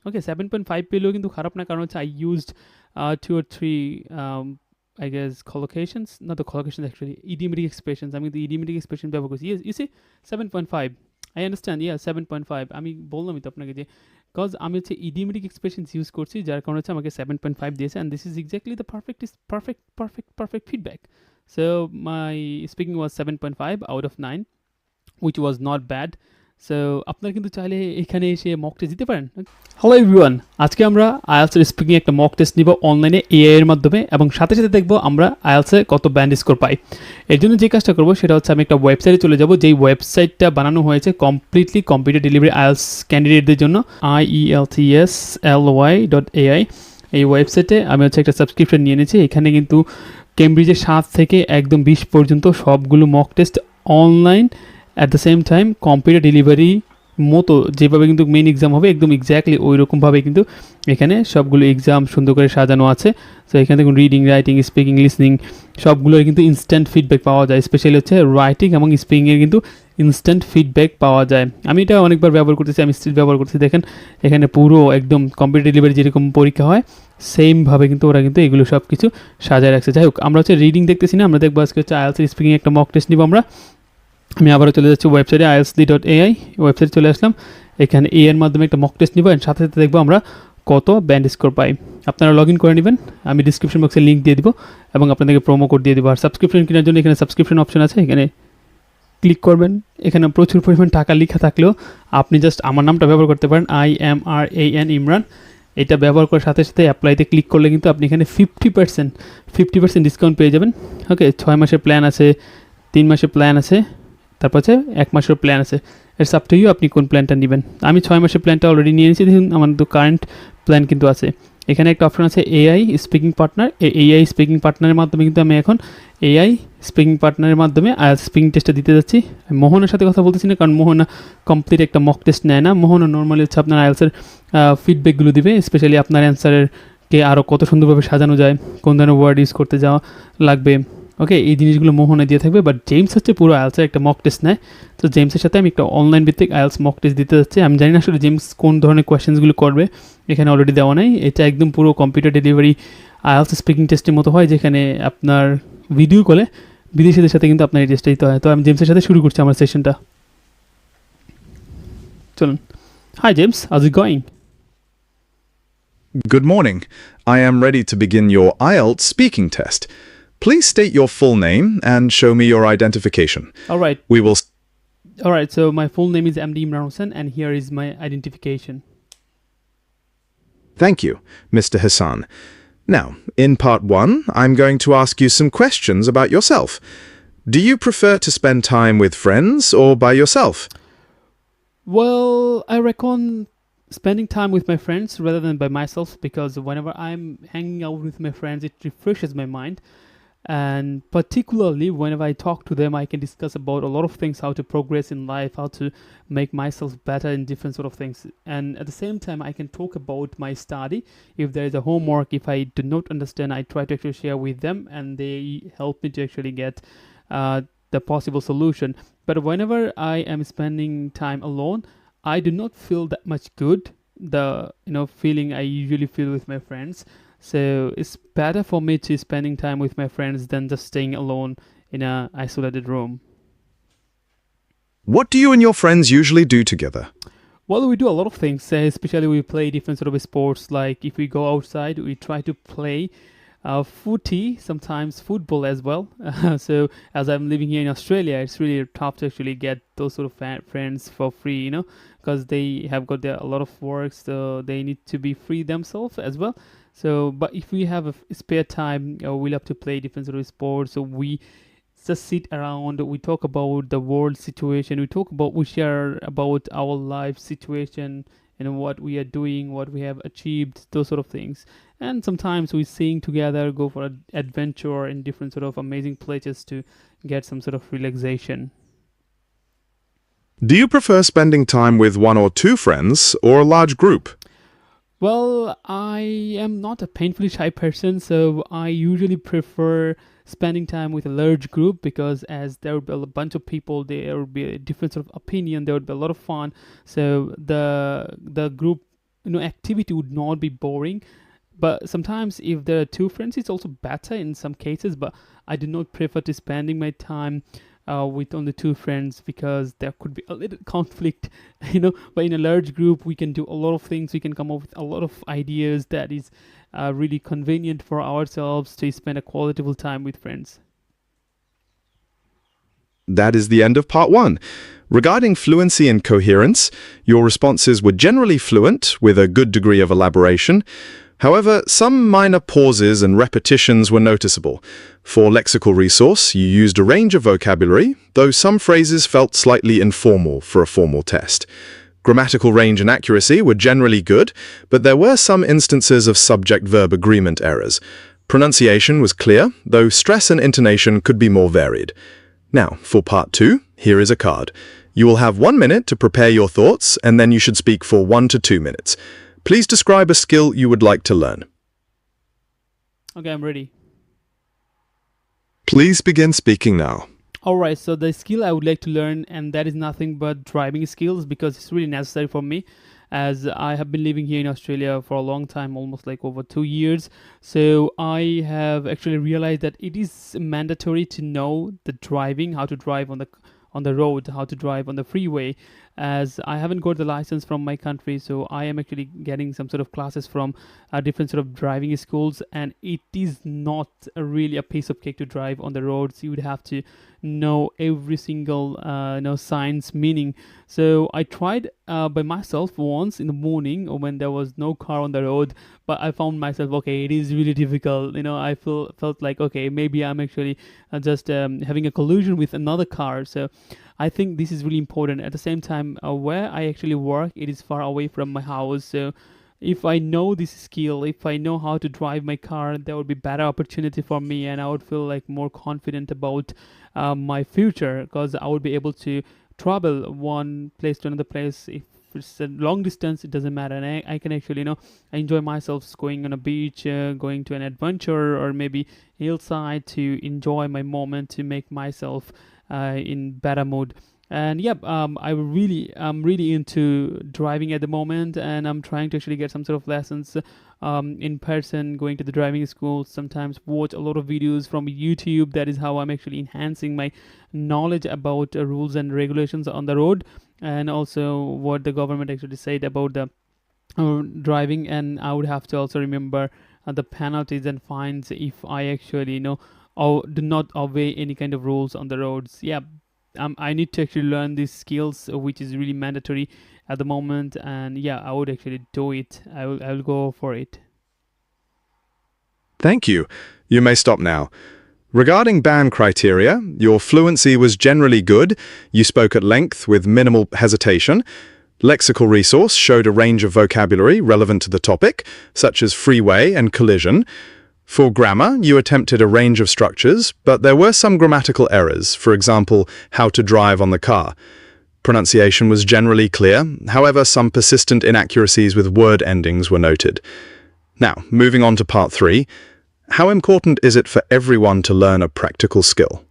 ওকে 7.5 পেলেও কিন্তু খারাপ না, কারণ হচ্ছে I used 2 or 3 I guess collocations, not the collocations actually, idiomatic expressions. আমি কিন্তু idiomatic expression ব্যবহার করছি. Yes, you see 7.5. I understand, yeah, 7.5. আমি বললামই তো আপনাকে যে কজ আমি হচ্ছে idiomatic expressions ইউজ করছি, যার কারণে হচ্ছে আমাকে 7.5 দিয়েছে, and this is exactly the perfect feedback. So my speaking was 7.5 out of 9, which was not bad. So আপনারা কিন্তু চাইলে এখানে এসে মক টেস্ট দিতে পারেন. হ্যালো এভরিওয়ান, আজকে আমরা আইএলটিএস এর স্পিকিং একটা মক টেস্ট নিব অনলাইনে এআই এর মাধ্যমে, এবং সাথে সাথে দেখবো আমরা আইএলটিএস এ কত ব্যান্ড স্কোর পাই. এর জন্য যে কাজটা করবো সেটা হচ্ছে আমি একটা ওয়েবসাইটে চলে যাব, যেই ওয়েবসাইটটা বানানো হয়েছে কমপ্লিটলি কম্পিউটার ডেলিভারি আইএলটিএস ক্যান্ডিডেটদের জন্য, IELTS.ai. এই ওয়েবসাইটে আমি হচ্ছে একটা সাবস্ক্রিপশন নিয়ে নিয়েছি. এখানে কিন্তু কেমব্রিজের 7 থেকে একদম 20 পর্যন্ত সবগুলো mock test online at the same time computer delivery মতো যেভাবে কিন্তু মেইন এক্সাম হবে একদম এক্স্যাক্টলি ওই রকমভাবে কিন্তু এখানে সবগুলো এক্সাম সুন্দর করে সাজানো আছে. তো এখানে দেখুন রিডিং, রাইটিং, স্পিকিং, লিসনিং সবগুলোর কিন্তু ইনস্ট্যান্ট ফিডব্যাক পাওয়া যায়. স্পেশালি হচ্ছে রাইটিং এবং স্পিকিংয়ের কিন্তু ইনস্ট্যান্ট ফিডব্যাক পাওয়া যায়. আমি এটা অনেকবার ব্যবহার করতেছি, আমি স্টিল ব্যবহার করতেছি. দেখেন এখানে পুরো একদম কম্পিউটার ডেলিভারি যেরকম পরীক্ষা হয় সেমভাবে কিন্তু ওরা কিন্তু এগুলো সব কিছু সাজায় রাখছে. যাই হোক, আমরা হচ্ছে রিডিং দেখতেছি না, আমরা দেখবো আজকে হচ্ছে আইএলটিএস স্পিকিং একটা মক টেস্ট নিব আমরা. আমি আবারও চলে যাচ্ছি ওয়েবসাইটে IELTS.ai ওয়েবসাইটে চলে আসলাম. এখানে এ এর মাধ্যমে একটা মক টেস্ট নিব, এর সাথে সাথে দেখবো আমরা কত ব্যান্ড স্কোর পাই. আপনারা লগ ইন করে নেবেন, আমি ডিসক্রিপশন বক্সে লিঙ্ক দিয়ে দিব এবং আপনাদেরকে প্রোমো কোড দিয়ে দিব. আর সাবস্ক্রিপশন কেনার জন্য এখানে সাবস্ক্রিপশন অপশন আছে, এখানে ক্লিক করবেন. এখানে প্রচুর পরিমাণ টাকা লেখা থাকলেও আপনি জাস্ট আমার নামটা ব্যবহার করতে পারেন, IMRAN ইমরান. এটা ব্যবহার করার সাথে সাথে অ্যাপ্লাইতে ক্লিক করলে কিন্তু আপনি এখানে 50% ডিসকাউন্ট পেয়ে যাবেন. ওকে, 6 মাসের প্ল্যান আছে, 3 মাসের প্ল্যান আছে, তারপর হচ্ছে 1 মাসের প্ল্যান আছে. ইটস আপ টু ইউ আপনি কোন প্ল্যানটা নেবেন. আমি 6 মাসের প্ল্যানটা অলরেডি নিয়ে নিয়েছি. দেখুন আমার তো কারেন্ট প্ল্যান কিন্তু আছে. এখানে একটা অপশন আছে AI speaking partner. AI speaking পার্টনারের মাধ্যমে কিন্তু আমি এখন এআই স্পিকিং পার্টনারের মাধ্যমে আইএলটিএস স্পিকিং টেস্টটা দিতে যাচ্ছি. আমি মোহনার সাথে কথা বলতেছি না, কারণ মোহনা কমপ্লিট একটা মক টেস্ট নেয় না. মোহনা নর্মালি হচ্ছে আপনার আইএলটিএসের ফিডব্যাকগুলো দিবে, স্পেশালি আপনার অ্যান্সারের কে আরও কত সুন্দরভাবে সাজানো যায়, কোন ধরনের ওয়ার্ড ইউজ করতে যাওয়া লাগবে. ওকে, এই জিনিসগুলো মোহনে দিয়ে থাকবে. বাট জেমস হচ্ছে পুরো আইএলটিএসের একটা মক টেস্ট নেয়. তো জেমসের সাথে আমি একটা অনলাইন ভিত্তিক আইএলটিএস মক টেস্ট দিতে যাচ্ছি. আমি জানি না আসলে জেমস কোন ধরনের কোয়েশ্চেন্সগুলো করবে, এখানে অলরেডি দেওয়া নেই. এটা একদম পুরো কম্পিউটার ডেলিভারি আইএলটিএস স্পিকিং টেস্টের মতো হয়, যেখানে আপনার ভিডিও কলে বিদেশিদের সাথে কিন্তু আপনার এই টেস্টটা দিতে হয়. তো আমি জেমসের সাথে শুরু করছি আমার সেশনটা. চলুন. Hi James, how's it going? Good morning. I am ready to begin your IELTS speaking test. Please state your full name and show me your identification. Alright. We will... Alright, so my full name is MD Imran Hussain, and here is my identification. Thank you, Mr. Hassan. Now, in part 1, I'm going to ask you some questions about yourself. Do you prefer to spend time with friends or by yourself? Well, I reckon spending time with my friends rather than by myself, because whenever I'm hanging out with my friends, it refreshes my mind. And particularly whenever I talk to them, I can discuss about a lot of things, how to progress in life, how to make myself better in different sort of things. And at the same time, I can talk about my study. If there is a homework, if I do not understand, I try to actually share with them, and they help me to actually get the possible solution. But whenever I am spending time alone, I do not feel that much good, the feeling I usually feel with my friends. So it's better for me to spending time with my friends than just staying alone in a isolated room. What do you and your friends usually do together? Well, we do a lot of things, especially we play different sort of sports. Like if we go outside, we try to play footy, sometimes football as well. So as I'm living here in Australia, it's really tough to actually get those sort of friends for free, because they have got a lot of work, so they need to be free themselves as well. So, but if we have a spare time, we love to play different sort of sports. So we just sit around, we talk about the world situation, we share about our life situation, what we are doing, what we have achieved, those sort of things. And sometimes we sing together, go for an adventure in different sort of amazing places to get some sort of relaxation. Do you prefer spending time with 1 or 2 friends or a large group? Well, I am not a painfully shy person, so I usually prefer spending time with a large group, because as there would be a bunch of people, there would be a different sort of opinion, there would be a lot of fun. So the group activity would not be boring. But sometimes if there are two friends, it's also better in some cases. But I do not prefer to spending my time with only two friends, because there could be a little conflict, But in a large group, we can do a lot of things. We can come up with a lot of ideas that is really convenient for ourselves to spend a qualitative time with friends. That is the end of part 1. Regarding fluency and coherence, your responses were generally fluent, with a good degree of elaboration. However, some minor pauses and repetitions were noticeable. For Lexical Resource, you used a range of vocabulary, though some phrases felt slightly informal for a formal test. Grammatical Range and Accuracy were generally good, but there were some instances of subject-verb agreement errors. Pronunciation was clear, though stress and intonation could be more varied. Now, for part 2, here is a card. You will have 1 minute to prepare your thoughts, and then you should speak for 1 to 2 minutes. Please describe a skill you would like to learn. Okay, I'm ready. Please begin speaking now. Alright, so the skill I would like to learn, and that is nothing but driving skills, because it's really necessary for me, as I have been living here in Australia for a long time, almost like over 2 years. So I have actually realized that it is mandatory to know the driving, how to drive on the road, how to drive on the freeway, as I haven't got the license from my country. So I am actually getting some sort of classes from different sort of driving schools, and it is not really a piece of cake to drive on the roads. You would have to know every single signs meaning. So I tried by myself once in the morning, or when there was no car on the road, but I found myself, okay, it is really difficult. I felt like, okay, maybe I'm actually just having a collision with another car. So I think this is really important. At the same time, where I actually work, it is far away from my house. So if I know this skill, if I know how to drive my car, there would be better opportunity for me, and I would feel like more confident about my future, because I would be able to travel one place to another place. If it's a long distance, it doesn't matter, and I can actually enjoy myself going on a beach, going to an adventure, or maybe hillside, to enjoy my moment, to make myself in better mood. And I'm really into driving at the moment, and I'm trying to actually get some sort of lessons in person, going to the driving school, sometimes watch a lot of videos from YouTube. That is how I'm actually enhancing my knowledge about rules and regulations on the road, and also what the government actually said about the driving. And I would have to also remember the penalties and fines if I actually or do not obey any kind of rules on the roads. I need to actually learn these skills, which is really mandatory at the moment, and I would actually do it. I will go for it. Thank you. You may stop now. Regarding band criteria, your fluency was generally good. You spoke at length with minimal hesitation. Lexical Resource showed a range of vocabulary relevant to the topic, such as freeway and collision. For grammar, you attempted a range of structures, but there were some grammatical errors, for example, how to drive on the car. Pronunciation was generally clear, however, some persistent inaccuracies with word endings were noted. Now, moving on to part 3, how important is it for everyone to learn a practical skill?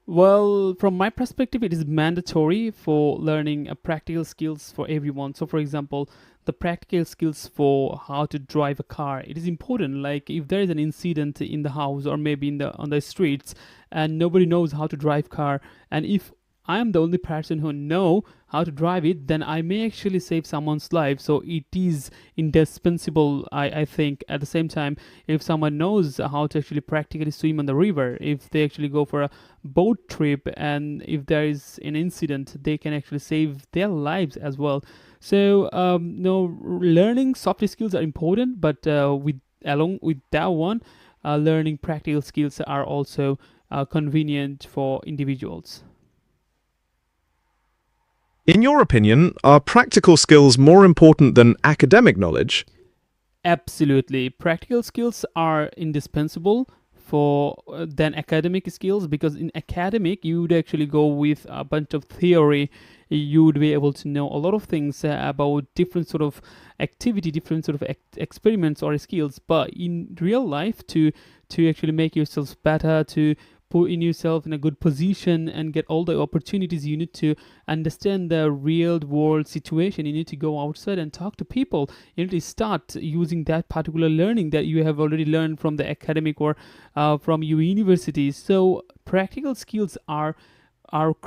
Well, from my perspective, it is mandatory for learning practical skills for everyone. So, for example, the practical skills for how to drive a car, it is important. Like if there is an incident in the house, or maybe on the streets, and nobody knows how to drive car, and if I am the only person who know how to drive it, then I may actually save someone's life. So it is indispensable, I think. At the same time, if someone knows how to actually practically swim on the river, if they actually go for a boat trip, and if there is an incident, they can actually save their lives as well. So learning soft skills are important, but along with that one, learning practical skills are also convenient for individuals. In your opinion, are practical skills more important than academic knowledge? Absolutely. Practical skills are indispensable for than academic skills, because in academic you would actually go with a bunch of theory. You would be able to know a lot of things about different sort of activity, different sort of experiments or skills. But in real life, to actually make yourself better, to put in yourself in a good position and get all the opportunities, you need to understand the real world situation. You need to go outside and talk to people. You need to start using that particular learning that you have already learned from the academic or from your university. So practical skills are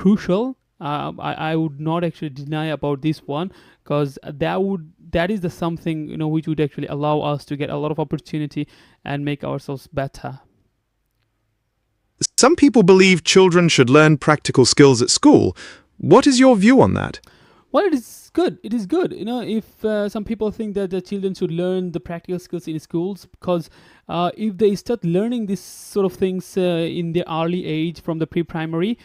crucial. I would not actually deny about this one, because that is the something, you know, which would actually allow us to get a lot of opportunity and make ourselves better. Some people believe children should learn practical skills at school. What is your view on that? Well, it is good. It is good. You know, if some people think that the children should learn the practical skills in schools, because if they start learning these sort of things in their early age from the pre-primary,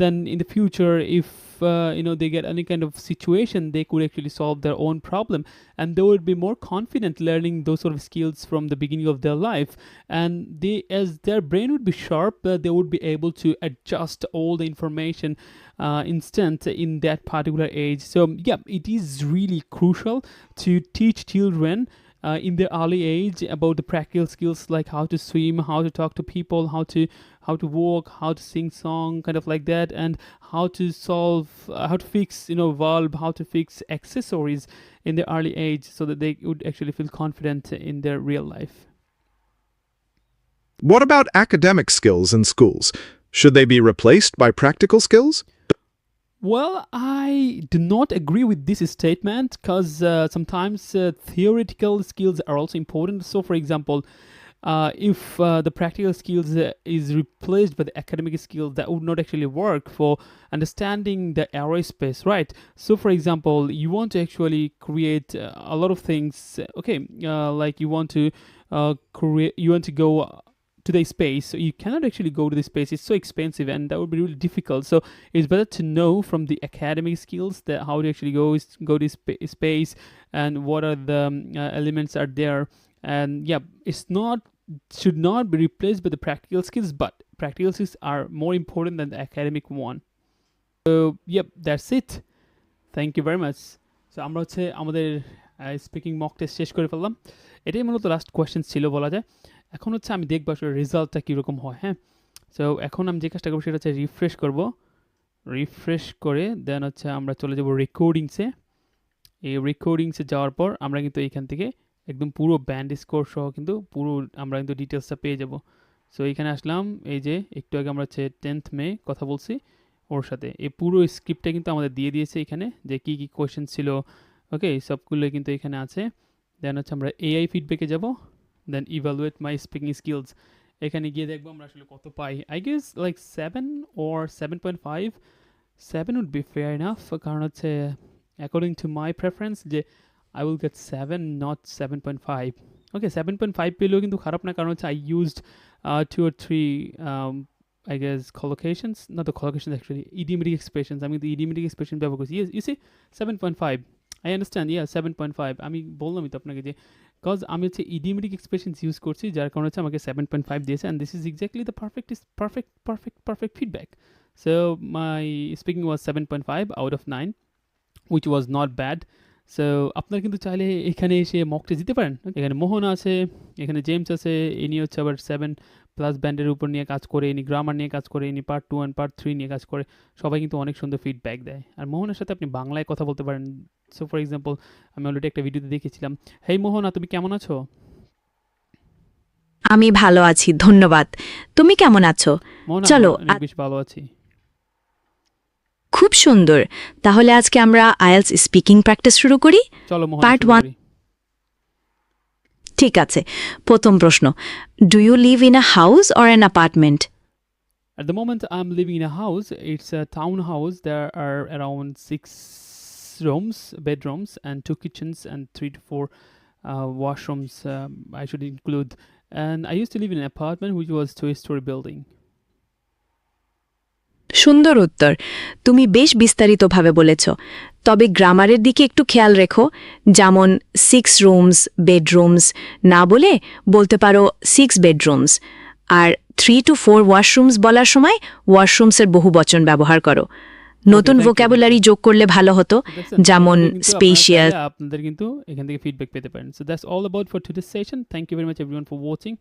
then in the future, if they get any kind of situation, they could actually solve their own problem, and they would be more confident learning those sort of skills from the beginning of their life. And they, as their brain would be sharp, they would be able to adjust all the information instant in that particular age. So yeah, it is really crucial to teach children in their early age about the practical skills, like how to swim, how to talk to people, how to walk, how to sing song, kind of like that, and how to solve, how to fix, valve, how to fix accessories in their early age, so that they would actually feel confident in their real life. What about academic skills in schools? Should they be replaced by practical skills? Well, I do not agree with this statement, because sometimes theoretical skills are also important. So, for example, if the practical skills is replaced by the academic skills, that would not actually work for understanding the aerospace, right? So, for example, you want to actually create a lot of things. Okay, like you want to go to the space, so you cannot actually go to the space. It's so expensive, and that would be really difficult. So it's better to know from the academic skills that how to actually go to space, and what are the elements are there. And yeah, should not be replaced by the practical skills, but practical skills are more important than the academic one. So yep, that's it. Thank you very much. So আমরা হচ্ছে আমাদের speaking mock test শেষ করে ফেললাম। এটাই মূলত last question ছিল বলা যায়। এখন হচ্ছে আমি দেখবো আসলে রেজাল্টটা কীরকম হয়। হ্যাঁ, সো এখন আমি যে কাজটা করবো সেটা হচ্ছে রিফ্রেশ করে দেন হচ্ছে আমরা চলে যাব রেকর্ডিংসে। এই রেকর্ডিংসে যাওয়ার পর আমরা কিন্তু এইখান থেকে একদম পুরো ব্যান্ড স্কোর সহ কিন্তু আমরা কিন্তু ডিটেলসটা পেয়ে যাব। সো এইখানে আসলাম, এই যে একটু আগে আমরা হচ্ছে 10th মে কথা বলছি ওর সাথে, এই পুরো স্ক্রিপ্টটা কিন্তু আমাদের দিয়ে দিয়েছে এখানে, যে কী কী কোয়েশ্চেন ছিল। ওকে, সবগুলোই কিন্তু এখানে আছে। দেন হচ্ছে আমরা এআই ফিডব্যাকে যাব, then evaluate my speaking skills. এখানে গিয়ে দেখবো আমরা আসলে কত পাই। I guess like 7 or 7.5। 7 would be fair enough, কারণ হচ্ছে according to my preference যে I will get 7, not 7.5. Okay, 7.5 পেলেও কিন্তু খারাপ না, কারণ হচ্ছে I used 2 or 3 I guess collocations, not the collocations actually, idiomatic expressions. আমি কিন্তু idiomatic expression ব্যবহার করছি। Yes, you see 7.5, I understand, yeah 7.5। আমি বললামই তো আপনাকে যে কজ আমি হচ্ছে idiomatic expressions ইউজ করছি, যার কারণে হচ্ছে আমাকে 7.5 দিয়েছে, and this is exactly the perfect feedback. So my speaking was 7.5 out of 9, which was not bad. So আপনারা কিন্তু চাইলে এখানে এসে মক টেস্ট দিতে পারেন। এখানে মোহন আছে, এখানে জেমস আছে, ইনি হচ্ছে আবার 7+ ব্যান্ডের উপর নিয়ে কাজ করে, ইনি গ্রামার নিয়ে কাজ করে, ইনি পার্ট 2 and পার্ট 3 নিয়ে কাজ করে। সবাই কিন্তু অনেক সুন্দর ফিডব্যাক দেয়। আর মোহনের সাথে আপনি বাংলায় কথা বলতে পারেন। সো ফর এক্সাম্পল, আমি অলরেডি একটা ভিডিওতে দেখেছিলাম, হেই মোহনা, তুমি কেমন আছো? আমি ভালো আছি, ধন্যবাদ। তুমি কেমন আছো? চলো, বেশ ভালো আছি। খুব সুন্দর। তাহলে আজকে আমরা আইএলটিএস স্পিকিং প্র্যাকটিস শুরু করি। চলো মোহন, পার্ট 1। ঠিক আছে, প্রথম প্রশ্ন, do you live in a house or an apartment? At the moment I'm living in a house. It's a townhouse. There are around 6 bedrooms and 2 kitchens and 3 to 4 washrooms, I should include. And I used to live in an apartment which was 2-story building. সুন্দর উত্তর। তুমি বেশ বিস্তারিতভাবে বলেছ, তবে গ্রামারের দিকে একটু খেয়াল রেখো। যেমন 6 রুমস, বেডরুমস না বলতে পারো 6 বেডরুমস। আর 3 to 4 ওয়াশরুমস বলার সময় ওয়াশরুমসের বহুবচন ব্যবহার করো। নতুন ভোক্যাবুলারি যোগ করলে ভালো হতো, যেমন স্পেশিয়াস। আপনাদের কিন্তু এখান থেকে ফিডব্যাক পেতে পারেন। So that's all about for today's session. Thank you very much everyone for watching.